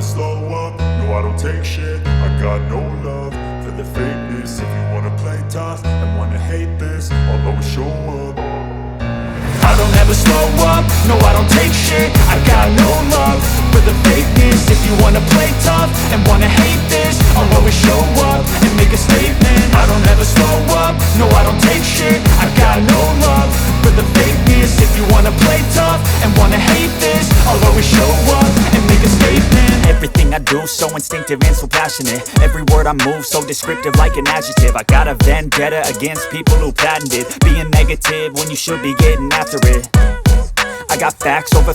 slow up, no I don't take shit. I got no love for the fakeness. If you wanna play tough and wanna hate this, I'll always show up. I don't ever slow up, no I don't take shit. I got no love for the fakeness. If you wanna play tough and wanna hate this, I'll always show up and make a statement. I don't ever slow up, no I don't take shit. I got no love for the fakeness. If you wanna play tough and wanna hate this, I'll always show up and make a statement. Everything I do so instinctive and so passionate. Every word I move so descriptive like an adjective. I got a vendetta against people who patented being negative when you should be getting after it. I got facts over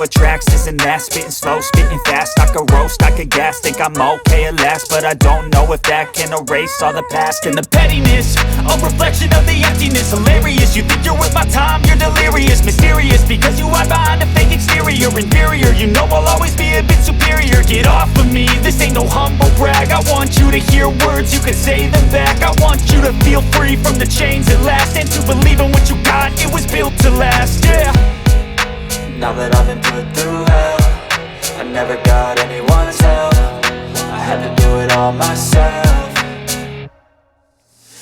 tracks, this and that. Spitting slow, spitting fast, I could roast, I could gas. Think I'm okay at last, but I don't know if that can erase all the past. And the pettiness, a reflection of the emptiness. Hilarious, you think you're worth my time, you're delirious. Mysterious, because you hide behind a fake exterior. Inferior, you know I'll always be a bit superior. Get off of me, this ain't no humble brag. I want you to hear words, you can say them back. I want you to feel free from the chains at last, and to believe in what you got, it was built to last, yeah. Now that I've been put through hell, I never got anyone's help. I had to do it all myself.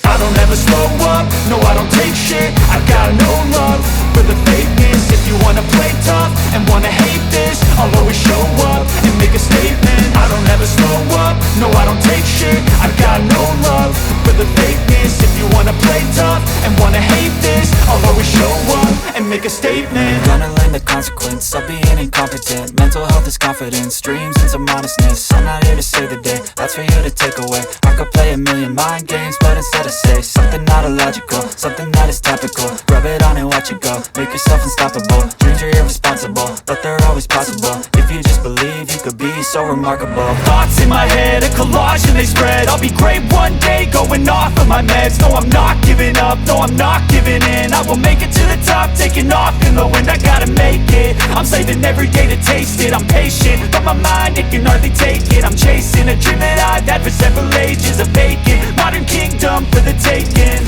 I don't ever slow up, no I don't take shit. I got no love for the fakeness. If you wanna play tough and wanna hate this, I'll always show up and make a statement. I don't ever slow up, no I don't take shit. I got no love for the fakeness. If you wanna play tough and wanna hate this, I'll always show up and make a statement. Gonna learn the consequence of being incompetent. Mental health is confidence, dreams and some honestness. I'm not here to save the day, that's for you to take away. I could play a million mind games, but instead I say something not illogical, something that is topical. Rub it on and watch it go, make yourself unstoppable. Dreams are irresponsible, but they're always possible. If you just believe, you could be so remarkable. Thoughts in my head, a collage and they spread. I'll be great one day, going off of my meds. No, I'm not giving up, no, I'm not giving in. I will make it to the top, taking off in the wind. I gotta make it, I'm saving every day to taste it. I'm patient, but my mind, it can hardly take it. I'm chasing a dream that I've had for several ages. A vacant, modern kingdom for the taking.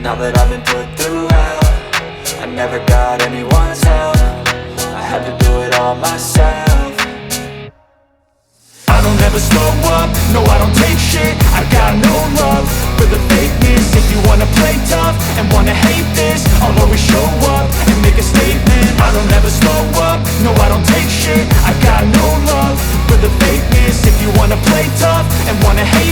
Now that I've been put through hell, I never got anyone's help. I had to do it all myself. I don't ever slow up, no I don't take shit. I got no love for the fakeness. If you wanna play tough and wanna hate this, I'll always show up and make a statement. I don't ever slow up, no I don't take shit. I got no love for the fakeness. If you wanna play tough and wanna hate